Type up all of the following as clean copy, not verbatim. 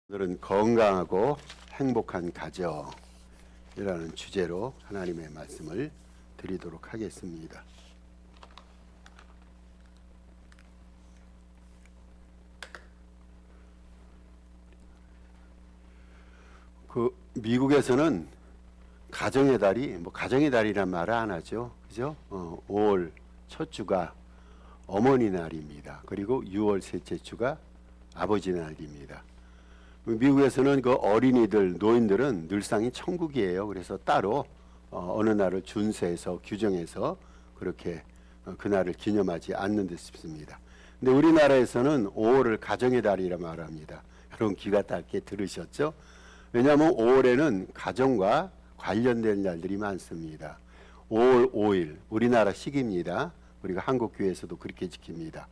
오늘은 건강하고 행복한 가정이라는 주제로 하나님의 말씀을 드리도록 하겠습니다. 미국에서는 가정의 달이 가정의 달이란 말을 안 하죠, 그죠? 5월 첫 주가 어머니 날입니다. 그리고 6월 셋째 주가 아버지 날입니다. 미국에서는 그 어린이들, 노인들은 늘상이 천국이에요. 그래서 따로 어느 날을 준수해서 규정해서 그렇게 그날을 기념하지 않는 듯 싶습니다. 근데 우리나라에서는 5월을 가정의 달이라 말합니다. 여러분 귀가 닿게 들으셨죠? 왜냐하면 5월에는 가정과 관련된 날들이 많습니다. 5월 5일 우리나라 식입니다. 우리가 한국교회에서도 그렇게 지킵니다.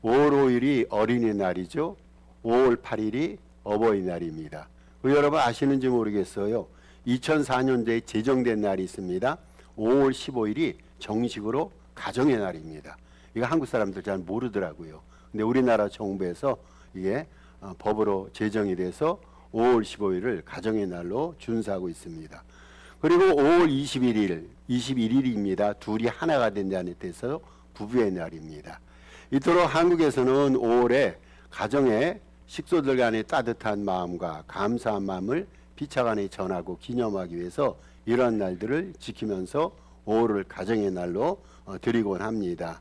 5월 5일이 어린이날이죠. 5월 8일이 어버이날입니다. 여러분 아시는지 모르겠어요. 2004년도에 제정된 날이 있습니다. 5월 15일이 정식으로 가정의 날입니다. 이거 한국 사람들 잘 모르더라고요. 근데 우리나라 정부에서 이게 법으로 제정이 돼서 5월 15일을 가정의 날로 준수하고 있습니다. 그리고 5월 21일입니다. 둘이 하나가 된다는 뜻에서 부부의 날입니다. 이토록 한국에서는 5월에 가정에 식소들 간의 따뜻한 마음과 감사한 마음을 피차간에 전하고 기념하기 위해서 이런 날들을 지키면서 5월을 가정의 날로 드리곤 합니다.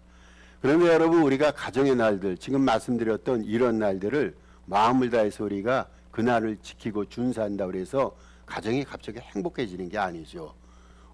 그런데 여러분 우리가 가정의 날들 지금 말씀드렸던 이런 날들을 마음을 다해서 우리가 그날을 지키고 준수한다고 해서 가정이 갑자기 행복해지는 게 아니죠.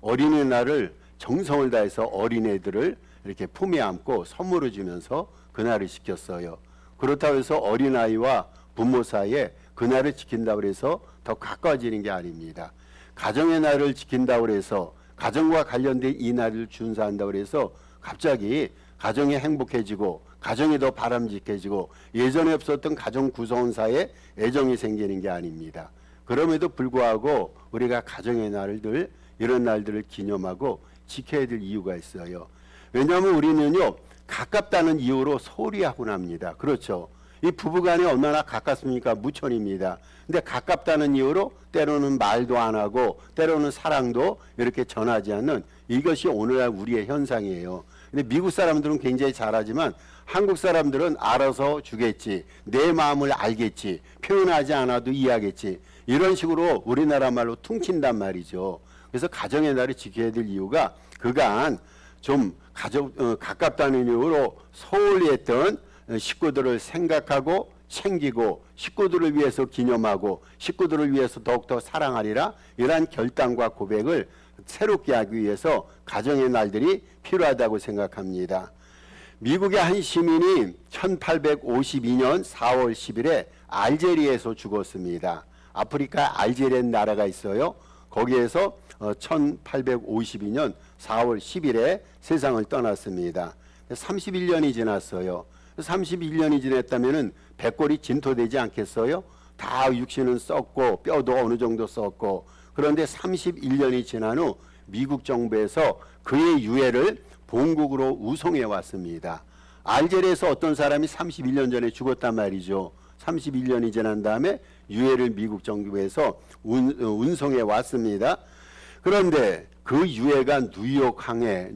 어린이날을 정성을 다해서 어린애들을 이렇게 품에 안고 선물을 주면서 그날을 지켰어요. 그렇다고 해서 어린아이와 부모 사이에 그날을 지킨다고 해서 더 가까워지는 게 아닙니다. 가정의 날을 지킨다고 해서 가정과 관련된 이 날을 준수한다고 해서 갑자기 가정이 행복해지고 가정이 더 바람직해지고 예전에 없었던 가정 구성원 사이에 애정이 생기는 게 아닙니다. 그럼에도 불구하고 우리가 가정의 날들 이런 날들을 기념하고 지켜야 될 이유가 있어요. 왜냐하면 우리는요 가깝다는 이유로 소리하곤 합니다. 그렇죠. 이 부부간에 얼마나 가깝습니까? 무천입니다. 근데 가깝다는 이유로 때로는 말도 안 하고 때로는 사랑도 이렇게 전하지 않는 이것이 오늘날 우리의 현상이에요. 근데 미국 사람들은 굉장히 잘하지만 한국 사람들은 알아서 주겠지, 내 마음을 알겠지, 표현하지 않아도 이해하겠지, 이런 식으로 우리나라 말로 퉁친단 말이죠. 그래서 가정의 날을 지켜야 될 이유가 그간 좀 가깝다는 이유로 소홀히 했던 식구들을 생각하고 챙기고 식구들을 위해서 기념하고 식구들을 위해서 더욱더 사랑하리라 이러한 결단과 고백을 새롭게 하기 위해서 가정의 날들이 필요하다고 생각합니다. 미국의 한 시민이 1852년 4월 10일에 알제리에서 죽었습니다. 아프리카 알제리라는 나라가 있어요. 거기에서 1852년 4월 10일에 세상을 떠났습니다. 31년이 지났어요. 31년이 지났다면 백골이 진토되지 않겠어요? 다 육신은 썩고 뼈도 어느 정도 썩고. 그런데 31년이 지난 후 미국 정부에서 그의 유해를 본국으로 우송해 왔습니다. 알제리에서 어떤 사람이 31년 전에 죽었단 말이죠. 31년이 지난 다음에 유해를 미국 정부에서 운송해 왔습니다. 그런데 그 유해가 뉴욕항에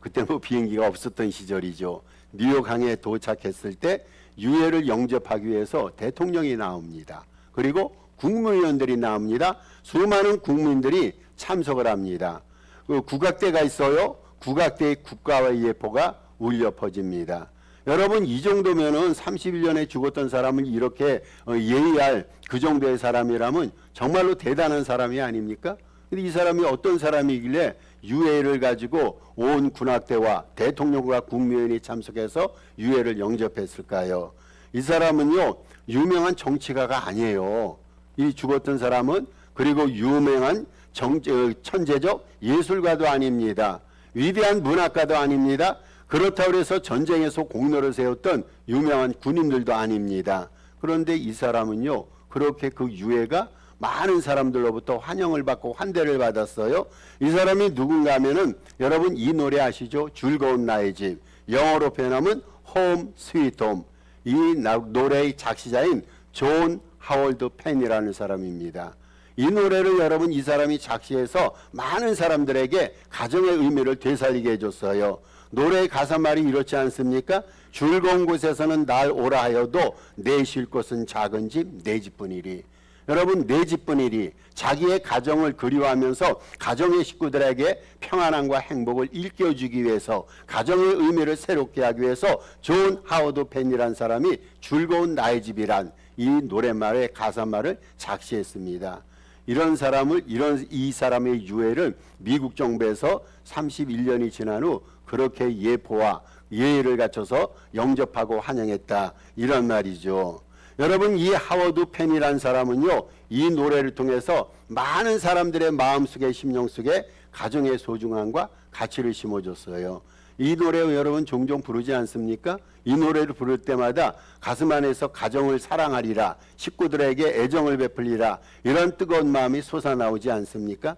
그때 비행기가 없었던 시절이죠. 뉴욕항에 도착했을 때 유해를 영접하기 위해서 대통령이 나옵니다. 그리고 국무위원들이 나옵니다. 수많은 국민들이 참석을 합니다. 그 국악대가 있어요. 국악대의 국가와 예포가 울려 퍼집니다. 여러분 이 정도면은 31년에 죽었던 사람을 이렇게 예의할 그 정도의 사람이라면 정말로 대단한 사람이 아닙니까? 근데 이 사람이 어떤 사람이길래 유해를 가지고 온 군악대와 대통령과 국무위원이 참석해서 유해를 영접했을까요? 이 사람은요 유명한 정치가가 아니에요. 이 죽었던 사람은 그리고 유명한 천재적 예술가도 아닙니다. 위대한 문학가도 아닙니다. 그렇다고 해서 전쟁에서 공로를 세웠던 유명한 군인들도 아닙니다. 그런데 이 사람은요 그렇게 그 유해가 많은 사람들로부터 환영을 받고 환대를 받았어요. 이 사람이 누군가 하면은 여러분 이 노래 아시죠? 즐거운 나의 집. 영어로 표현하면 Home Sweet Home. 이 노래의 작시자인 존 하월드 펜이라는 사람입니다. 이 노래를 여러분 이 사람이 작시해서 많은 사람들에게 가정의 의미를 되살리게 해줬어요. 노래의 가사말이 이렇지 않습니까? 즐거운 곳에서는 날 오라 하여도 내 쉴 곳은 작은 집 내 집뿐이리. 여러분 내 집뿐이리. 자기의 가정을 그리워하면서 가정의 식구들에게 평안함과 행복을 일깨워주기 위해서 가정의 의미를 새롭게 하기 위해서 존 하워드 펜이라는 사람이 즐거운 나의 집이란 이 노랫말의 가사말을 작시했습니다. 이 사람의 유해를 미국 정부에서 31년이 지난 후 그렇게 예포와 예의를 갖춰서 영접하고 환영했다. 이런 말이죠. 여러분 이 하워드 펜이라는 사람은요. 이 노래를 통해서 많은 사람들의 마음속에 심령 속에 가정의 소중함과 가치를 심어줬어요. 이 노래 여러분 종종 부르지 않습니까? 이 노래를 부를 때마다 가슴 안에서 가정을 사랑하리라, 식구들에게 애정을 베풀리라 이런 뜨거운 마음이 솟아나오지 않습니까?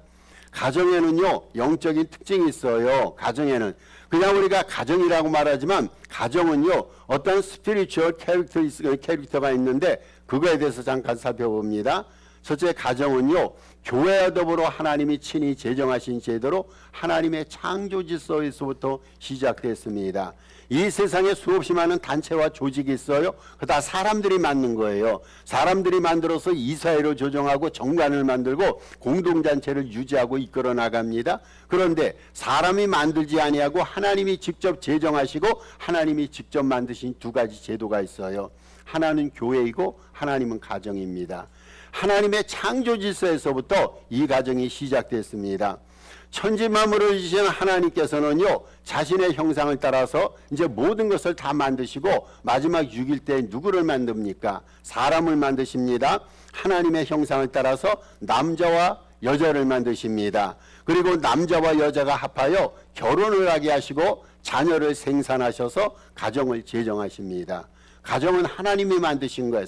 가정에는요 영적인 특징이 있어요. 가정에는 그냥 우리가 가정이라고 말하지만 가정은요 어떤 스피리추얼 캐릭터가 있는데 그거에 대해서 잠깐 살펴봅니다. 첫째, 가정은요 교회와 더불어 하나님이 친히 제정하신 제도로 하나님의 창조 질서에서부터 시작됐습니다. 이 세상에 수없이 많은 단체와 조직이 있어요. 그거 다 사람들이 만든 거예요. 사람들이 만들어서 이사회로 조정하고 정관을 만들고 공동단체를 유지하고 이끌어 나갑니다. 그런데 사람이 만들지 아니하고 하나님이 직접 제정하시고 하나님이 직접 만드신 두 가지 제도가 있어요. 하나는 교회이고 하나님은 가정입니다. 하나님의 창조 질서에서부터 이 가정이 시작됐습니다. 천지 만물을 지으신 하나님께서는요 자신의 형상을 따라서 이제 모든 것을 다 만드시고 마지막 6일 때 누구를 만듭니까? 사람을 만드십니다. 하나님의 형상을 따라서 남자와 여자를 만드십니다. 그리고 남자와 여자가 합하여 결혼을 하게 하시고 자녀를 생산하셔서 가정을 제정하십니다. 가정은 하나님이 만드신 거예요.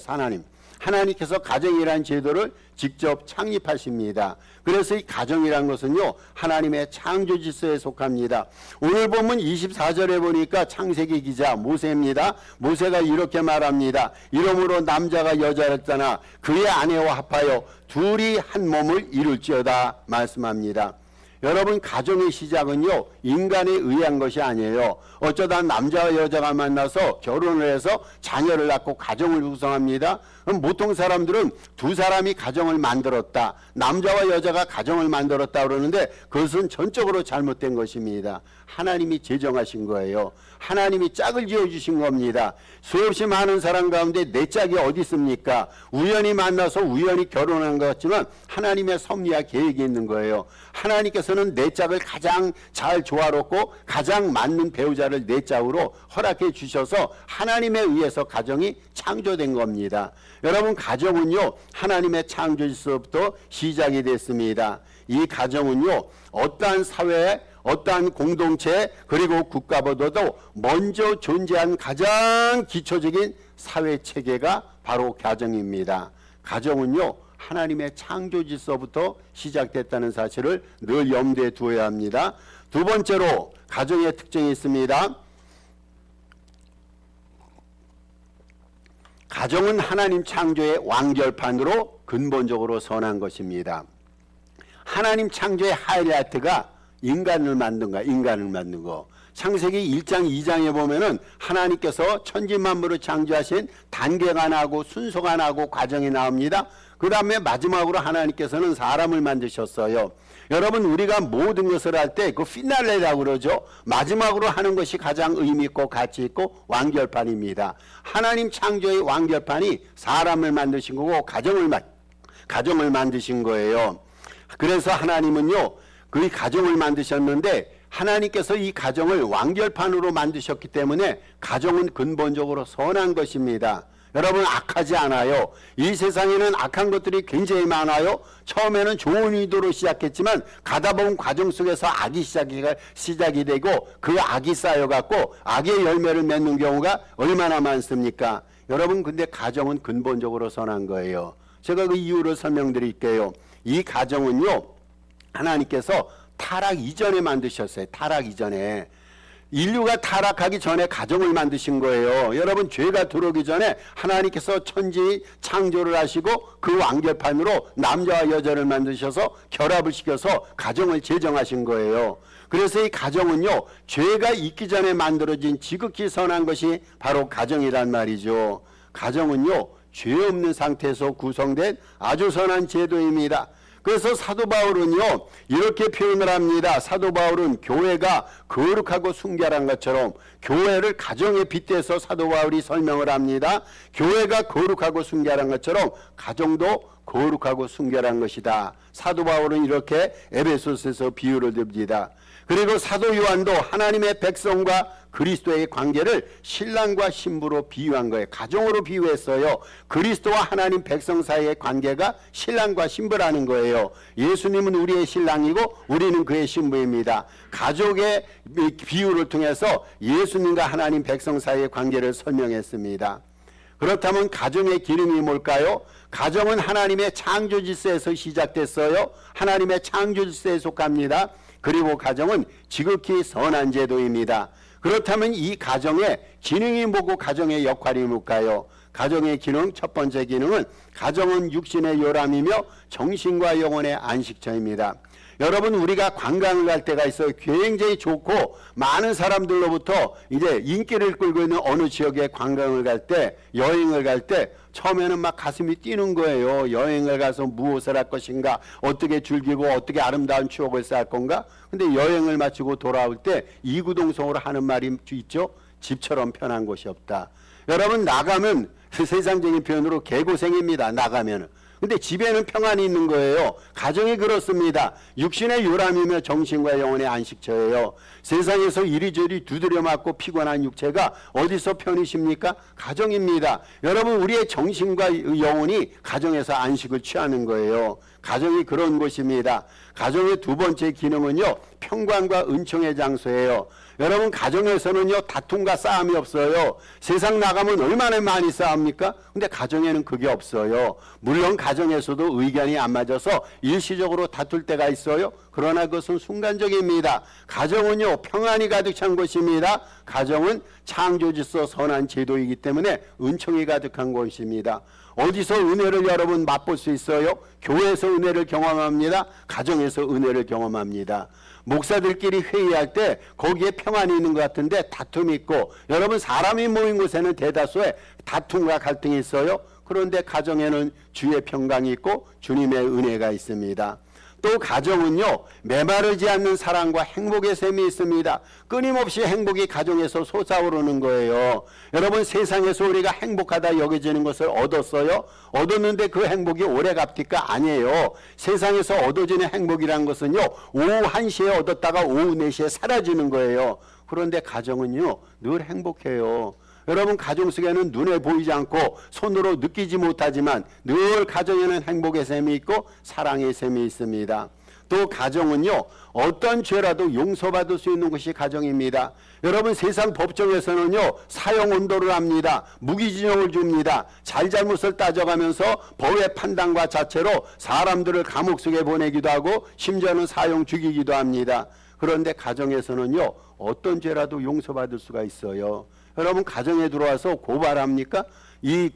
하나님께서 가정이라는 제도를 직접 창립하십니다. 그래서 이 가정이란 것은요 하나님의 창조 질서에 속합니다. 오늘 본문 24절에 보니까 창세기 기자 모세입니다. 모세가 이렇게 말합니다. 이러므로 남자가 여자를 떠나 그의 아내와 합하여 둘이 한 몸을 이룰지어다 말씀합니다. 여러분 가정의 시작은요 인간에 의한 것이 아니에요. 어쩌다 남자와 여자가 만나서 결혼을 해서 자녀를 낳고 가정을 구성합니다. 그럼 보통 사람들은 두 사람이 가정을 만들었다, 남자와 여자가 가정을 만들었다 그러는데 그것은 전적으로 잘못된 것입니다. 하나님이 제정하신 거예요. 하나님이 짝을 지어주신 겁니다. 수없이 많은 사람 가운데 내 짝이 어디 있습니까? 우연히 만나서 우연히 결혼한 것 같지만 하나님의 섭리와 계획이 있는 거예요. 하나님께서는 내 짝을 가장 잘 조화롭고 가장 맞는 배우자를 내 짝으로 허락해 주셔서 하나님에 의해서 가정이 창조된 겁니다. 여러분 가정은요 하나님의 창조에서부터 시작이 됐습니다. 이 가정은요 어떠한 사회에 어떠한 공동체 그리고 국가보다도 먼저 존재한 가장 기초적인 사회체계가 바로 가정입니다. 가정은요 하나님의 창조 질서부터 시작됐다는 사실을 늘 염두에 두어야 합니다. 두 번째로 가정의 특징이 있습니다. 가정은 하나님 창조의 완결판으로 근본적으로 선한 것입니다. 하나님 창조의 하이라이트가 인간을 만든 거. 창세기 1장 2장에 보면은 하나님께서 천지 만물을 창조하신 단계가 나고 순서가 나고 과정이 나옵니다. 그 다음에 마지막으로 하나님께서는 사람을 만드셨어요. 여러분 우리가 모든 것을 할 때 그 피날레라고 그러죠. 마지막으로 하는 것이 가장 의미 있고 가치 있고 완결판입니다. 하나님 창조의 완결판이 사람을 만드신 거고 가정을 만드신 거예요. 그래서 하나님은요 그 가정을 만드셨는데 하나님께서 이 가정을 완결판으로 만드셨기 때문에 가정은 근본적으로 선한 것입니다. 여러분 악하지 않아요. 이 세상에는 악한 것들이 굉장히 많아요. 처음에는 좋은 의도로 시작했지만 가다 보면 과정 속에서 악이 시작이 되고 그 악이 쌓여갖고 악의 열매를 맺는 경우가 얼마나 많습니까? 여러분 근데 가정은 근본적으로 선한 거예요. 제가 그 이유를 설명드릴게요. 이 가정은요 하나님께서 타락 이전에 만드셨어요. 타락 이전에. 인류가 타락하기 전에 가정을 만드신 거예요. 여러분, 죄가 들어오기 전에 하나님께서 천지 창조를 하시고 그 완결판으로 남자와 여자를 만드셔서 결합을 시켜서 가정을 제정하신 거예요. 그래서 이 가정은요, 죄가 있기 전에 만들어진 지극히 선한 것이 바로 가정이란 말이죠. 가정은요, 죄 없는 상태에서 구성된 아주 선한 제도입니다. 그래서 사도 바울은요, 이렇게 표현을 합니다. 사도 바울은 교회가 거룩하고 순결한 것처럼, 교회를 가정에 빗대서 사도 바울이 설명을 합니다. 교회가 거룩하고 순결한 것처럼 가정도 거룩하고 순결한 것이다. 사도 바울은 이렇게 에베소서에서 비유를 듭니다. 그리고 사도 요한도 하나님의 백성과 그리스도의 관계를 신랑과 신부로 비유한 거예요. 가정으로 비유했어요. 그리스도와 하나님 백성 사이의 관계가 신랑과 신부라는 거예요. 예수님은 우리의 신랑이고 우리는 그의 신부입니다. 가족의 비유를 통해서 예수님과 하나님 백성 사이의 관계를 설명했습니다. 그렇다면 가정의 기능이 뭘까요? 가정은 하나님의 창조 질서에서 시작됐어요. 하나님의 창조 질서에 속합니다. 그리고 가정은 지극히 선한 제도입니다. 그렇다면 이 가정의 기능이 뭐고 가정의 역할이 뭘까요? 가정의 기능, 첫 번째 기능은 가정은 육신의 요람이며 정신과 영혼의 안식처입니다. 여러분, 우리가 관광을 갈 때가 있어요. 굉장히 좋고 많은 사람들로부터 이제 인기를 끌고 있는 어느 지역에 관광을 갈 때, 여행을 갈 때 처음에는 막 가슴이 뛰는 거예요. 여행을 가서 무엇을 할 것인가, 어떻게 즐기고 어떻게 아름다운 추억을 쌓을 건가. 근데 여행을 마치고 돌아올 때 이구동성으로 하는 말이 있죠. 집처럼 편한 곳이 없다. 여러분, 나가면 세상적인 표현으로 개고생입니다. 나가면은. 근데 집에는 평안이 있는 거예요. 가정이 그렇습니다. 육신의 요람이며 정신과 영혼의 안식처예요. 세상에서 이리저리 두드려 맞고 피곤한 육체가 어디서 편히 쉽니까? 가정입니다. 여러분, 우리의 정신과 영혼이 가정에서 안식을 취하는 거예요. 가정이 그런 곳입니다. 가정의 두 번째 기능은요, 평강과 은총의 장소예요. 여러분, 가정에서는요, 다툼과 싸움이 없어요. 세상 나가면 얼마나 많이 싸웁니까? 근데 가정에는 그게 없어요. 물론 가정에서도 의견이 안 맞아서 일시적으로 다툴 때가 있어요. 그러나 그것은 순간적입니다. 가정은요, 평안이 가득 찬 곳입니다. 가정은 창조질서 선한 제도이기 때문에 은총이 가득한 곳입니다. 어디서 은혜를 여러분 맛볼 수 있어요? 교회에서 은혜를 경험합니다. 가정에서 은혜를 경험합니다. 목사들끼리 회의할 때 거기에 평안이 있는 것 같은데 다툼이 있고, 여러분, 사람이 모인 곳에는 대다수의 다툼과 갈등이 있어요. 그런데 가정에는 주의 평강이 있고 주님의 은혜가 있습니다. 또 가정은요, 메마르지 않는 사랑과 행복의 셈이 있습니다. 끊임없이 행복이 가정에서 솟아오르는 거예요. 여러분, 세상에서 우리가 행복하다 여겨지는 것을 얻었어요? 얻었는데 그 행복이 오래 갑니까? 아니에요. 세상에서 얻어지는 행복이란 것은요, 오후 1시에 얻었다가 오후 4시에 사라지는 거예요. 그런데 가정은요, 늘 행복해요. 여러분, 가정 속에는 눈에 보이지 않고 손으로 느끼지 못하지만 늘 가정에는 행복의 셈이 있고 사랑의 셈이 있습니다. 또 가정은요, 어떤 죄라도 용서받을 수 있는 것이 가정입니다. 여러분, 세상 법정에서는요, 사형 온도를 합니다. 무기징역을 줍니다. 잘잘못을 따져가면서 법의 판단과 자체로 사람들을 감옥 속에 보내기도 하고 심지어는 사형 죽이기도 합니다. 그런데 가정에서는요, 어떤 죄라도 용서받을 수가 있어요. 여러분, 가정에 들어와서 고발합니까? 이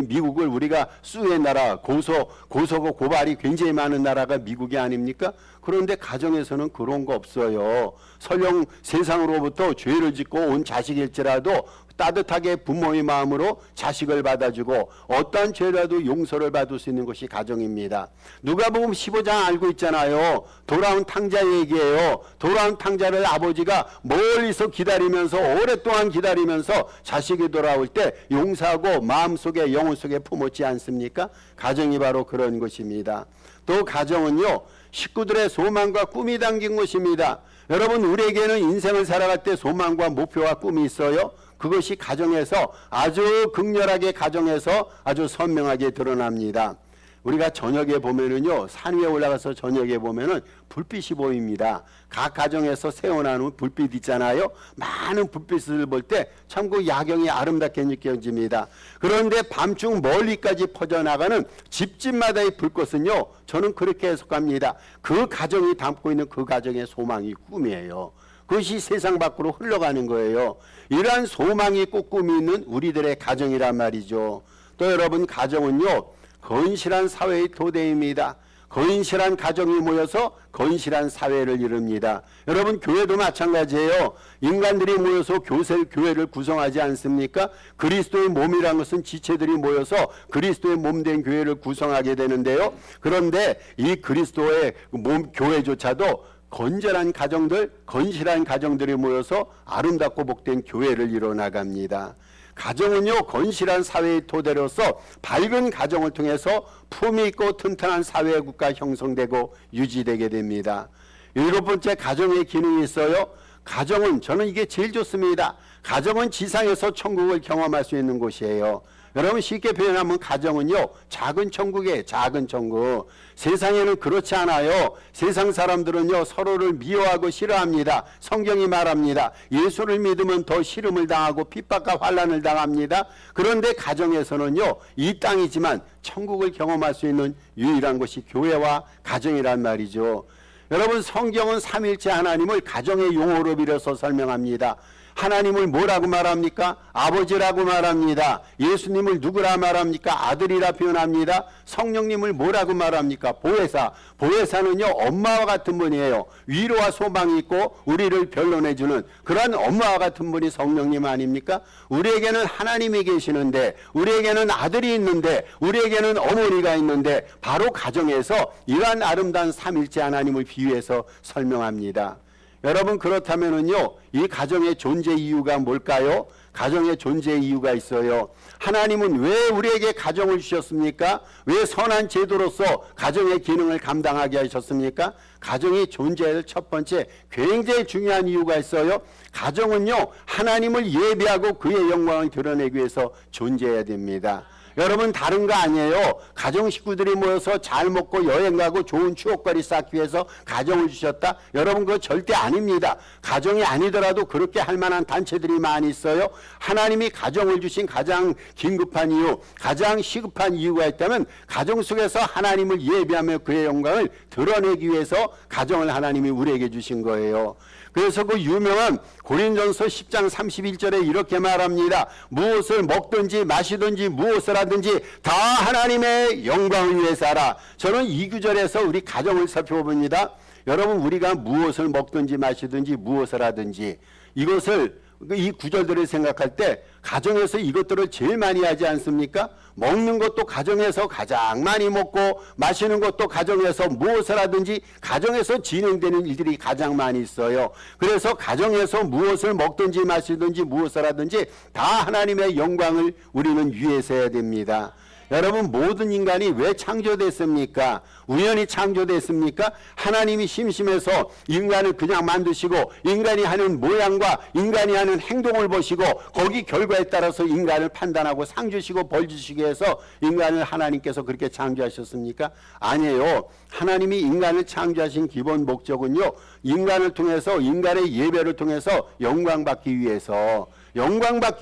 미국을 우리가 수의 나라, 고소고 고발이 굉장히 많은 나라가 미국이 아닙니까? 그런데 가정에서는 그런 거 없어요. 설령 세상으로부터 죄를 짓고 온 자식일지라도 따뜻하게 부모의 마음으로 자식을 받아주고 어떠한 죄라도 용서를 받을 수 있는 것이 가정입니다. 누가복음 15장 알고 있잖아요. 돌아온 탕자 얘기예요. 돌아온 탕자를 아버지가 멀리서 기다리면서, 오랫동안 기다리면서 자식이 돌아올 때 용서하고 마음속에 영혼 속에 품었지 않습니까? 가정이 바로 그런 것입니다. 또 가정은요, 식구들의 소망과 꿈이 담긴 것입니다. 여러분, 우리에게는 인생을 살아갈 때 소망과 목표와 꿈이 있어요. 그것이 가정에서 아주 극렬하게, 가정에서 아주 선명하게 드러납니다. 우리가 저녁에 보면은요, 산 위에 올라가서 저녁에 보면은 불빛이 보입니다. 각 가정에서 세워놓은 불빛 있잖아요. 많은 불빛을 볼 때 참 그 야경이 아름답게 느껴집니다. 그런데 밤중 멀리까지 퍼져나가는 집집마다의 불꽃은요, 저는 그렇게 해석합니다. 그 가정이 담고 있는 그 가정의 소망이 꿈이에요. 그것이 세상 밖으로 흘러가는 거예요. 이러한 소망이 꼭 꿈이 있는 우리들의 가정이란 말이죠. 또 여러분, 가정은요 건실한 사회의 토대입니다. 건실한 가정이 모여서 건실한 사회를 이룹니다. 여러분, 교회도 마찬가지예요. 인간들이 모여서 교회를 구성하지 않습니까? 그리스도의 몸이란 것은 지체들이 모여서 그리스도의 몸된 교회를 구성하게 되는데요. 그런데 이 그리스도의 몸 교회조차도 건전한 가정들, 건실한 가정들이 모여서 아름답고 복된 교회를 이뤄나갑니다. 가정은요 건실한 사회의 토대로서 밝은 가정을 통해서 품위 있고 튼튼한 사회 국가 형성되고 유지되게 됩니다. 7번째, 가정의 기능이 있어요. 가정은, 저는 이게 제일 좋습니다. 가정은 지상에서 천국을 경험할 수 있는 곳이에요. 여러분, 쉽게 표현하면 가정은요 작은 천국이에요. 작은 천국. 세상에는 그렇지 않아요. 세상 사람들은요 서로를 미워하고 싫어합니다. 성경이 말합니다. 예수를 믿으면 더 시름을 당하고 핍박과 환난을 당합니다. 그런데 가정에서는요 이 땅이지만 천국을 경험할 수 있는 유일한 곳이 교회와 가정이란 말이죠. 여러분, 성경은 삼일째 하나님을 가정의 용어로 빌어서 설명합니다. 하나님을 뭐라고 말합니까? 아버지라고 말합니다. 예수님을 누구라 말합니까? 아들이라 표현합니다. 성령님을 뭐라고 말합니까? 보혜사. 보혜사는요 엄마와 같은 분이에요. 위로와 소망이 있고 우리를 변론해주는 그러한 엄마와 같은 분이 성령님 아닙니까? 우리에게는 하나님이 계시는데, 우리에게는 아들이 있는데, 우리에게는 어머니가 있는데, 바로 가정에서 이러한 아름다운 삼일째 하나님을 비유해서 설명합니다. 여러분, 그렇다면은요 이 가정의 존재 이유가 뭘까요? 가정의 존재 이유가 있어요. 하나님은 왜 우리에게 가정을 주셨습니까? 왜 선한 제도로서 가정의 기능을 감당하게 하셨습니까? 가정이 존재할 첫 번째 굉장히 중요한 이유가 있어요. 가정은요 하나님을 예배하고 그의 영광을 드러내기 위해서 존재해야 됩니다. 여러분, 다른 거 아니에요. 가정 식구들이 모여서 잘 먹고 여행 가고 좋은 추억거리 쌓기 위해서 가정을 주셨다? 여러분, 그거 절대 아닙니다. 가정이 아니더라도 그렇게 할 만한 단체들이 많이 있어요. 하나님이 가정을 주신 가장 긴급한 이유, 가장 시급한 이유가 있다면 가정 속에서 하나님을 예배하며 그의 영광을 드러내기 위해서 가정을 하나님이 우리에게 주신 거예요. 그래서 그 유명한 고린전서 10장 31절에 이렇게 말합니다. 무엇을 먹든지 마시든지 무엇을 하든지 다 하나님의 영광을 위해서 하라. 저는 이 구절에서 우리 가정을 살펴봅니다. 여러분, 우리가 무엇을 먹든지 마시든지 무엇을 하든지 이 구절들을 생각할 때 가정에서 이것들을 제일 많이 하지 않습니까? 먹는 것도 가정에서 가장 많이 먹고, 마시는 것도 가정에서 무엇을 하든지 가정에서 진행되는 일들이 가장 많이 있어요. 그래서 가정에서 무엇을 먹든지 마시든지 무엇을 하든지 다 하나님의 영광을 우리는 위해서 해야 됩니다. 여러분, 모든 인간이 왜 창조됐습니까? 우연히 창조됐습니까? 하나님이 심심해서 인간을 그냥 만드시고 인간이 하는 모양과 인간이 하는 행동을 보시고 거기 결과에 따라서 인간을 판단하고 상 주시고 벌 주시기 위해서 인간을 하나님께서 그렇게 창조하셨습니까? 아니에요. 하나님이 인간을 창조하신 기본 목적은요, 인간을 통해서, 인간의 예배를 통해서 영광받기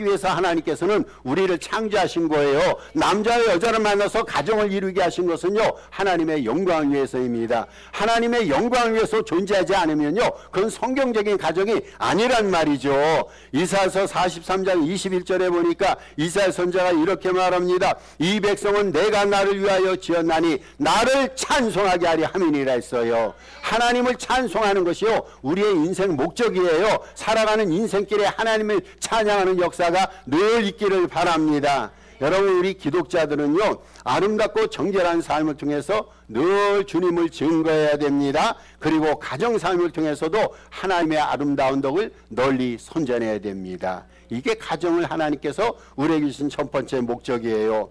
위해서 하나님께서는 우리를 창조하신 거예요. 남자와 여자를 만나서 가정을 이루게 하신 것은요 하나님의 영광을 위해서입니다. 하나님의 영광을 위해서 존재하지 않으면요 그건 성경적인 가정이 아니란 말이죠. 이사야서 43장 21절에 보니까 이사야 선지자가 이렇게 말합니다. 이 백성은 내가 나를 위하여 지었나니 나를 찬송하게 하리 함이니라 했어요. 하나님을 찬송하는 것이요 우리의 인생 목적이에요. 살아가는 인생길에 하나님을 찬양하는 역사가 늘 있기를 바랍니다. 여러분, 우리 기독자들은요 아름답고 정결한 삶을 통해서 늘 주님을 증거해야 됩니다. 그리고 가정 삶을 통해서도 하나님의 아름다운 덕을 널리 선전해야 됩니다. 이게 가정을 하나님께서 우리에게 주신 첫 번째 목적이에요.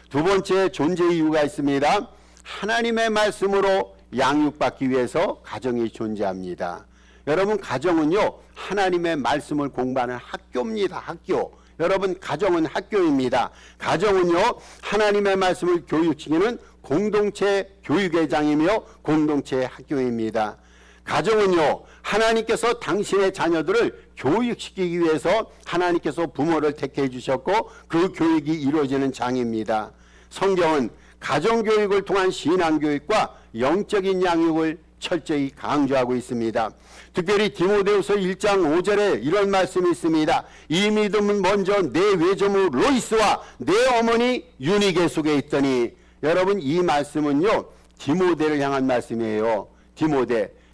두 번째 존재 이유가 있습니다. 하나님의 말씀으로 양육받기 위해서 가정이 존재합니다. 여러분, 가정은요 하나님의 말씀을 공부하는 학교입니다. 학교. 여러분, 가정은 학교입니다. 가정은요 하나님의 말씀을 교육시키는 공동체 교육의 장이며 공동체 학교입니다. 가정은요 하나님께서 당신의 자녀들을 교육시키기 위해서 하나님께서 부모를 택해 주셨고 그 교육이 이루어지는 장입니다. 성경은 가정교육을 통한 신앙교육과 영적인 양육을 철저히 강조하고 있습니다. 특별히 디모데후서 1장 5절에 이런 말씀이 있습니다. 이 믿음은 먼저 내 외조모 로이스와 내 어머니 유니게 속에 있더니, 여러분 이 말씀은요 디모데를 향한 말씀이에요.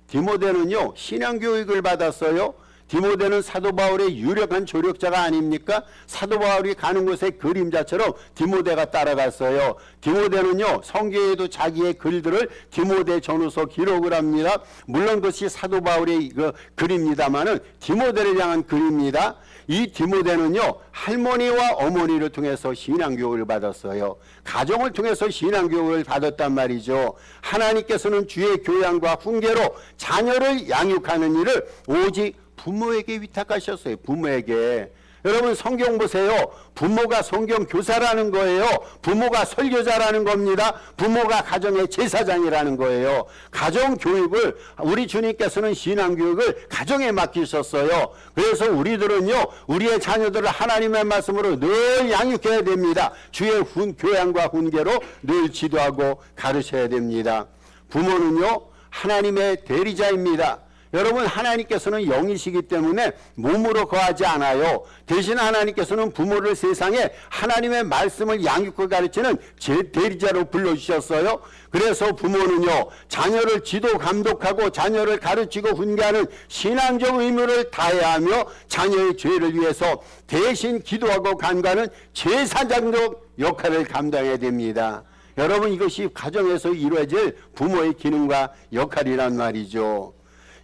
디모데는요 신앙교육을 받았어요. 디모데는 사도 바울의 유력한 조력자가 아닙니까? 사도 바울이 가는 곳에 그림자처럼 디모데가 따라갔어요. 디모데는요 성경에도 자기의 글들을 디모데 전후서 기록을 합니다. 물론 그것이 사도 바울의 글입니다마는 디모데를 향한 글입니다. 이 디모데는요 할머니와 어머니를 통해서 신앙교육을 받았어요. 가정을 통해서 신앙교육을 받았단 말이죠. 하나님께서는 주의 교양과 훈계로 자녀를 양육하는 일을 오직 부모에게 위탁하셨어요. 부모에게. 여러분 성경 보세요. 부모가 성경 교사라는 거예요. 부모가 설교자라는 겁니다. 부모가 가정의 제사장이라는 거예요. 가정 교육을 우리 주님께서는 신앙 교육을 가정에 맡기셨어요. 그래서 우리들은요 우리의 자녀들을 하나님의 말씀으로 늘 양육해야 됩니다. 주의 교양과 훈계로 늘 지도하고 가르쳐야 됩니다. 부모는요 하나님의 대리자입니다. 여러분 하나님께서는 영이시기 때문에 몸으로 거하지 않아요. 대신 하나님께서는 부모를 세상에 하나님의 말씀을 양육하고 가르치는 제 대리자로 불러주셨어요. 그래서 부모는요 자녀를 지도 감독하고 자녀를 가르치고 훈계하는 신앙적 의무를 다해야 하며 자녀의 죄를 위해서 대신 기도하고 간구하는 제사장적 역할을 감당해야 됩니다. 여러분 이것이 가정에서 이루어질 부모의 기능과 역할이란 말이죠.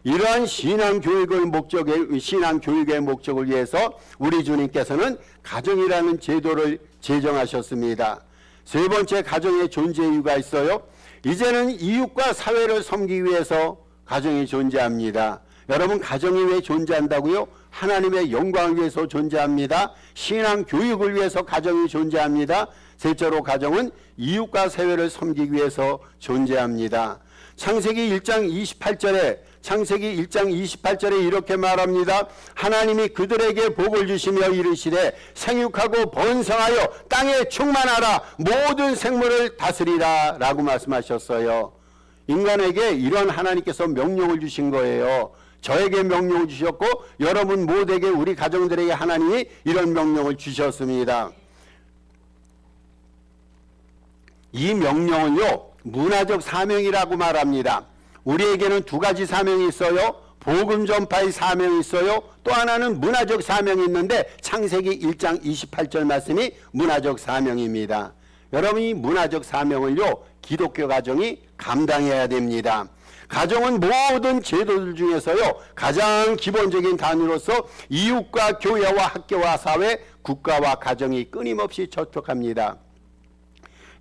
이러한 신앙교육의 목적을 위해서 우리 주님께서는 가정이라는 제도를 제정하셨습니다. 세 번째, 가정의 존재 이유가 있어요. 이제는 이웃과 사회를 섬기기 위해서 가정이 존재합니다. 여러분 가정이 왜 존재한다고요? 하나님의 영광을 위해서 존재합니다. 신앙교육을 위해서 가정이 존재합니다. 셋째로 가정은 이웃과 사회를 섬기기 위해서 존재합니다. 창세기 1장 28절에 이렇게 말합니다. 하나님이 그들에게 복을 주시며 이르시되 생육하고 번성하여 땅에 충만하라 모든 생물을 다스리라 라고 말씀하셨어요. 인간에게 이런 하나님께서 명령을 주신 거예요. 저에게 명령을 주셨고 여러분 모두에게 우리 가정들에게 하나님이 이런 명령을 주셨습니다. 이 명령은요 문화적 사명이라고 말합니다. 우리에게는 두 가지 사명이 있어요. 복음 전파의 사명이 있어요. 또 하나는 문화적 사명이 있는데 창세기 1장 28절 말씀이 문화적 사명입니다. 여러분 이 문화적 사명을요 기독교 가정이 감당해야 됩니다. 가정은 모든 제도들 중에서요 가장 기본적인 단위로서 이웃과 교회와 학교와 사회, 국가와 가정이 끊임없이 접촉합니다.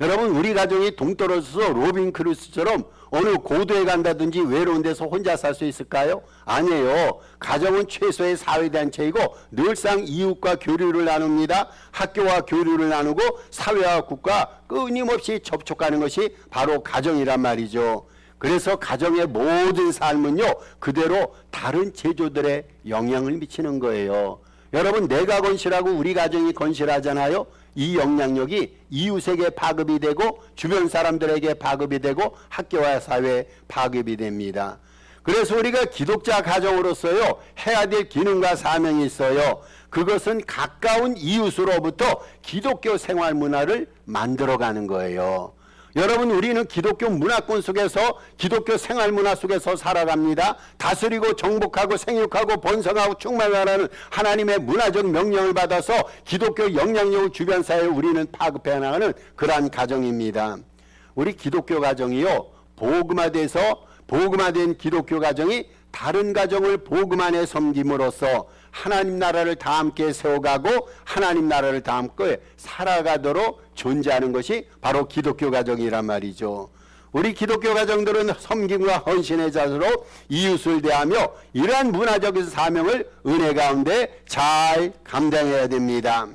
여러분 우리 가정이 동떨어져서 로빈 크루스처럼 어느 고도에 간다든지 외로운 데서 혼자 살 수 있을까요? 아니에요. 가정은 최소의 사회단체이고 늘상 이웃과 교류를 나눕니다. 학교와 교류를 나누고 사회와 국가 끊임없이 접촉하는 것이 바로 가정이란 말이죠. 그래서 가정의 모든 삶은요 그대로 다른 제조들의 영향을 미치는 거예요. 여러분 내가 건실하고 우리 가정이 건실하잖아요. 이 영향력이 이웃에게 파급이 되고 주변 사람들에게 파급이 되고 학교와 사회에 파급이 됩니다. 그래서 우리가 기독자 가정으로서요 해야 될 기능과 사명이 있어요. 그것은 가까운 이웃으로부터 기독교 생활 문화를 만들어가는 거예요. 여러분 우리는 기독교 문화권 속에서 기독교 생활 문화 속에서 살아갑니다. 다스리고 정복하고 생육하고 번성하고 충만하라는 하나님의 문화적 명령을 받아서 기독교 영향력을 주변 사회에 우리는 파급해 나가는 그러한 가정입니다. 우리 기독교 가정이요 복음화된 기독교 가정이 다른 가정을 복음 안에 섬김으로써 하나님 나라를 다 함께 세워가고 하나님 나라를 다 함께 살아가도록 존재하는 것이 바로 기독교 가정이란 말이죠. 우리 기독교 가정들은 섬김과 헌신의 자세로 이웃을 대하며 이러한 문화적인 사명을 은혜 가운데 잘 감당해야 됩니다.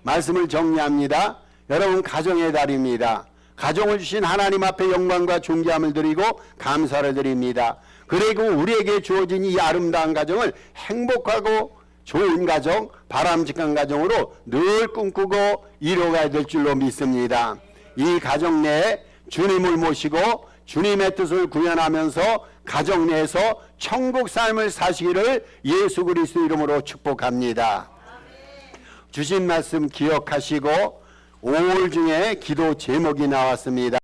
말씀을 정리합니다. 여러분 가정의 달입니다. 가정을 주신 하나님 앞에 영광과 존귀함을 드리고 감사를 드립니다. 그리고 우리에게 주어진 이 아름다운 가정을 행복하고 좋은 가정, 바람직한 가정으로 늘 꿈꾸고 이뤄가야 될 줄로 믿습니다. 이 가정 내에 주님을 모시고 주님의 뜻을 구현하면서 가정 내에서 천국 삶을 사시기를 예수 그리스도 이름으로 축복합니다. 주신 말씀 기억하시고 5월 중에 기도 제목이 나왔습니다.